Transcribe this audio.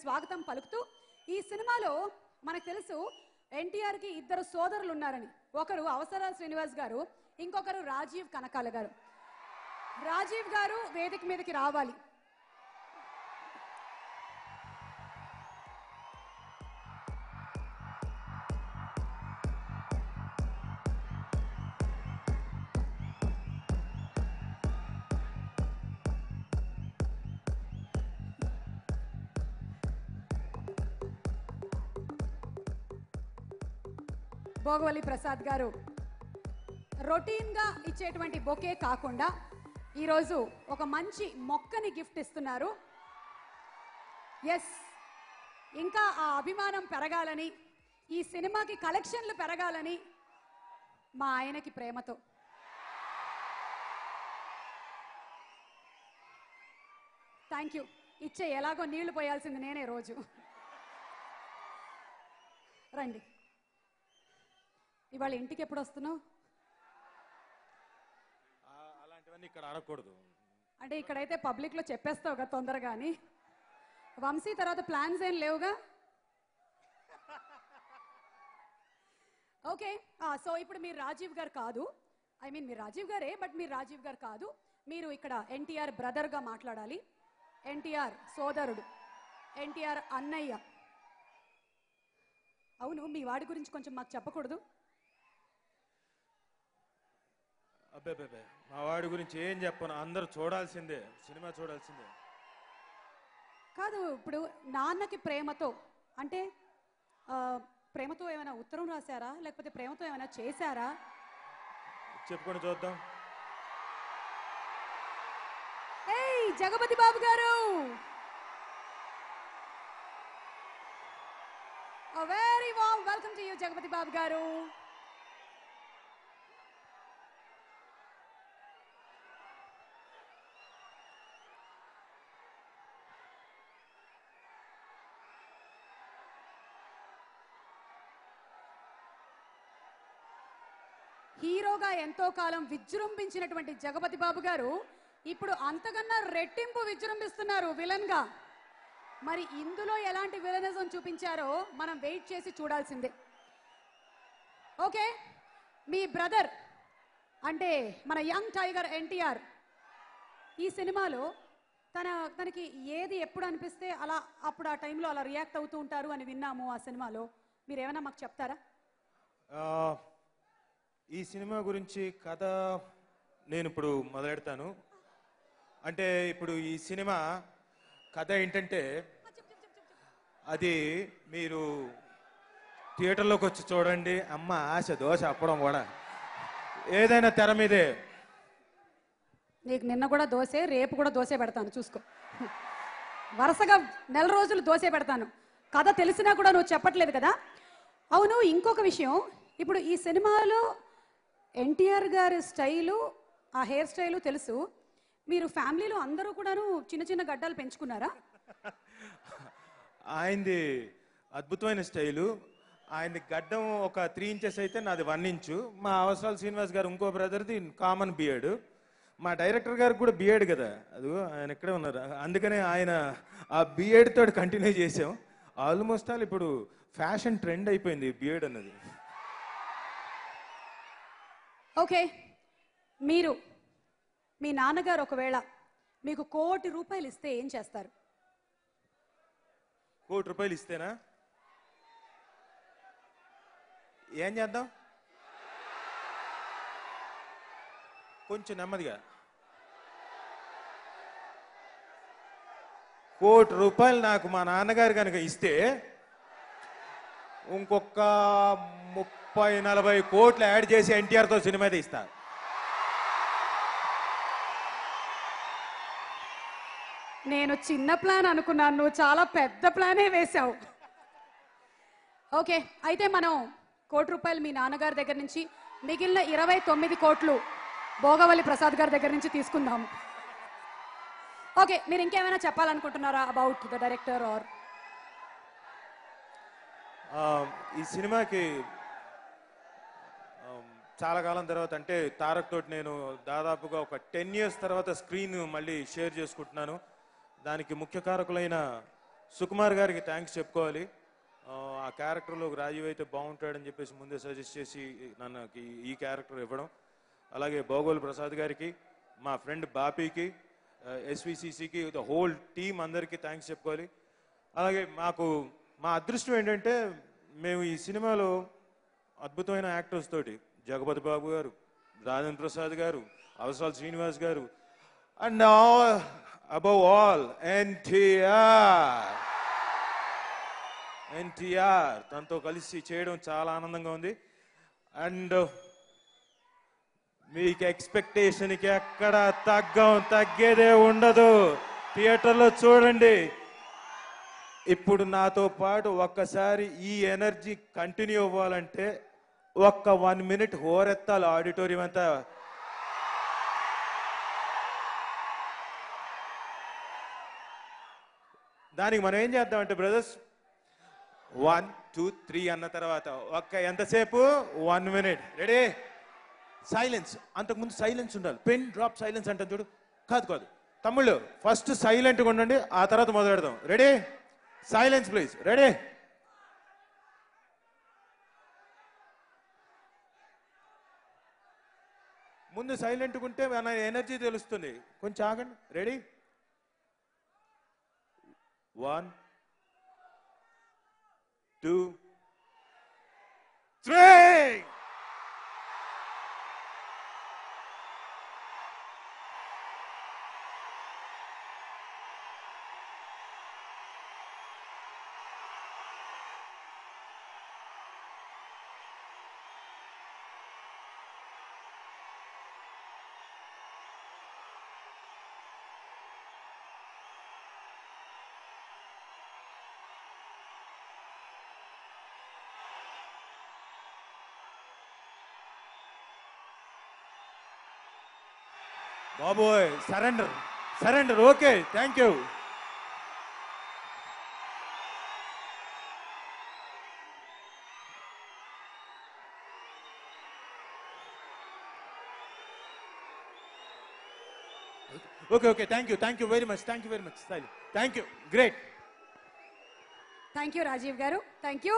స్వాగతం పలుకుతూ ఈ సినిమాలో మనకు తెలుసు ఎన్టీఆర్ కి ఇద్దరు సోదరులు ఉన్నారని. ఒకరు అవసరాల శ్రీనివాస్ గారు, ఇంకొకరు రాజీవ్ కనకాల గారు. రాజీవ్ గారు వేదిక మీదకి రావాలి. భోగవల్లి ప్రసాద్ గారు రొటీన్ గా ఇచ్చేటువంటి బొకే కాకుండా ఈరోజు ఒక మంచి మొక్కని గిఫ్ట్ ఇస్తున్నారు. ఎస్, ఇంకా ఆ అభిమానం పెరగాలని, ఈ సినిమాకి కలెక్షన్లు పెరగాలని మా ఆయనకి ప్రేమతో థ్యాంక్ యూ. ఇచ్చే ఎలాగో నీళ్లు పోయాల్సింది నేనే రోజు. రండి. ఇవాళ ఇంటికి ఎప్పుడు వస్తున్నావు? అలాంటివన్నీ ఇక్కడ ఆడకూడదు అంటే ఇక్కడైతే పబ్లిక్ లో చెప్పేస్తావు కదా తొందరగాని. వంశీ తర్వాత ప్లాన్స్ ఏం లేవుగా? ఓకే, సో ఇప్పుడు మీరు రాజీవ్ గారు కాదు, ఐ మీన్ మీరు రాజీవ్ గారే, బట్ మీరు రాజీవ్ గారు కాదు. మీరు ఇక్కడ ఎన్టీఆర్ బ్రదర్ గా మాట్లాడాలి, ఎన్టీఆర్ సోదరుడు, ఎన్టీఆర్ అన్నయ్య. అవును, మీ వాడి గురించి కొంచెం మాకు చెప్పకూడదు? అబ్బే, మా వాడి గురించి ఏం చెప్పను, అందరూ చూడాల్సిందే, సినిమా చూడాల్సిందే. కాదు, ఇప్పుడు నాన్నకి ప్రేమతో అంటే ప్రేమతో ఏమైనా ఉత్తరం రాశారా, లేకపోతే ప్రేమతో ఏమైనా చేశారా? చెప్పుకొని చూద్దాం. ఏయ్ Jagapathi Babu garu, very warm welcome to you Jagapathi Babu garu. హీరోగా ఎంతో కాలం విజృంభించినటువంటి జగపతి బాబు గారు ఇప్పుడు అంతకన్నా రెట్టింపు విజృంభిస్తున్నారు విలన్ గా. మరి ఇందులో ఎలాంటి విలనిజం చూపించారో మనం వెయిట్ చేసి చూడాల్సిందే. ఓకే, మీ బ్రదర్ అంటే మన యంగ్ టైగర్ ఎన్టీఆర్ ఈ సినిమాలో తనకి ఏది ఎప్పుడు అనిపిస్తే అలా అప్పుడు ఆ టైంలో అలా రియాక్ట్ అవుతూ ఉంటారు అని విన్నాము. ఆ సినిమాలో మీరు ఏమైనా మాకు చెప్తారా? ఈ సినిమా గురించి కథ నేను ఇప్పుడు మొదలెడతాను. అంటే ఇప్పుడు ఈ సినిమా కథ ఏంటంటే, అది మీరు థియేటర్లోకి వచ్చి చూడండి. అమ్మ ఆశ దోశ అప్పడం కూడా ఏదైనా తెర మీదే. నీకు నిన్న కూడా దోశే, రేపు కూడా దోశే పెడతాను చూసుకో. వరుసగా నెల రోజులు దోశే పెడతాను. కథ తెలిసినా కూడా నువ్వు చెప్పట్లేదు కదా. అవును, ఇంకొక విషయం, ఇప్పుడు ఈ సినిమాలో ఎన్టీఆర్ గారి స్టైలు, ఆ హెయిర్ స్టైలు తెలుసు. మీరు ఫ్యామిలీలో అందరూ కూడాను చిన్న చిన్న గడ్డాలు పెంచుకున్నారా? ఆయనది అద్భుతమైన స్టైలు. ఆయనది గడ్డం ఒక 3 ఇంచెస్ అయితే నాది 1 ఇంచు. మా అవసరాల శ్రీనివాస్ గారు ఇంకో బ్రదర్ది కామన్ బియర్డ్. మా డైరెక్టర్ గారికి కూడా బియర్డ్ కదా, అది ఆయన ఇక్కడే ఉన్నారు. అందుకనే ఆయన ఆ బియర్డ్ తోటి కంటిన్యూ చేసాం. ఆల్మోస్ట్ ఆల్ ఇప్పుడు ఫ్యాషన్ ట్రెండ్ అయిపోయింది బియర్డ్ అన్నది. ఓకే, మీరు మీ నాన్నగారు ఒకవేళ మీకు ₹1 కోటి ఇస్తే ఏం చేస్తారు? ₹1 కోటి ఇస్తేనా ఏం చేద్దాం? కొంచెం నెమ్మదిగా. ₹1 కోటి నాకు మా నాన్నగారు కనుక ఇస్తే ఇంకొక 30-40 కోట్లు యాడ్ చేసి ఎన్టీఆర్తో సినిమా తీస్తా. నేను చిన్న ప్లాన్ అనుకున్నాను, నువ్వు చాలా పెద్ద ప్లానే వేశావు. ఓకే, అయితే మనం ₹1 కోటి మీ నాన్నగారి దగ్గర నుంచి, మిగిలిన 29 కోట్లు భోగవల్లి ప్రసాద్ గారి దగ్గర నుంచి తీసుకుందాము. ఓకే, మీరు ఇంకేమైనా చెప్పాలనుకుంటున్నారా అబౌట్ ద డైరెక్టర్? ఆర్ ఈ సినిమాకి చాలా కాలం తర్వాత, అంటే తారక్ తోటి నేను దాదాపుగా ఒక 10 years తర్వాత స్క్రీన్ మళ్ళీ షేర్ చేసుకుంటున్నాను. దానికి ముఖ్య కారకులైన సుకుమార్ గారికి థ్యాంక్స్ చెప్పుకోవాలి. ఆ క్యారెక్టర్లో రాజీవ్ అయితే బాగుంటాడని చెప్పేసి ముందే సజెస్ట్ చేసి నన్ను ఈ క్యారెక్టర్ ఇవ్వడం. అలాగే భోగోల్ ప్రసాద్ గారికి, మా ఫ్రెండ్ బాపీకి, ఎస్విసిసికి, ద హోల్ టీమ్ అందరికీ థ్యాంక్స్ చెప్పుకోవాలి. అలాగే మా అదృష్టం ఏంటంటే మేము ఈ సినిమాలో అద్భుతమైన యాక్టర్స్ తోటి జగపతి బాబు గారు, రాజేంద్ర ప్రసాద్ గారు, అవసరాల శ్రీనివాస్ గారు, అండ్ అబౌవ్ ఆల్ ఎన్టీఆర్ తనతో కలిసి చేయడం చాలా ఆనందంగా ఉంది. అండ్ మీకు ఎక్స్పెక్టేషన్కి ఎక్కడ తగ్గేదే ఉండదు. థియేటర్లో చూడండి. ఇప్పుడు నాతో పాటు ఒక్కసారి ఈ ఎనర్జీ కంటిన్యూ అవ్వాలంటే ఒక్క 1 minute హోరెత్తాలి ఆడిటోరియం అంతా. దానికి మనం ఏం చేద్దామంటే బ్రదర్స్, 1 2 3 అన్న తర్వాత ఎంతసేపు 1 minute. రెడీ? సైలెన్స్. అంతకుముందు సైలెన్స్ ఉండాలి. పెన్ డ్రాప్ సైలెన్స్ అంటే చూడు. కాదు తమ్ముళ్ళు, ఫస్ట్ సైలెంట్గా ఉండండి, ఆ తర్వాత మొదలు పెడదాం. రెడీ? Silence please. రెడీ? ముందు సైలెంట్గా ఉంటే మన ఎనర్జీ తెలుస్తుంది. కొంచెం ఆగండి. రెడీ? 1 2 3. బాబోయ్, surrender. Okay, thank you. Okay, thank you very much. Thank you. Great. Thank you Rajiv garu. Thank you.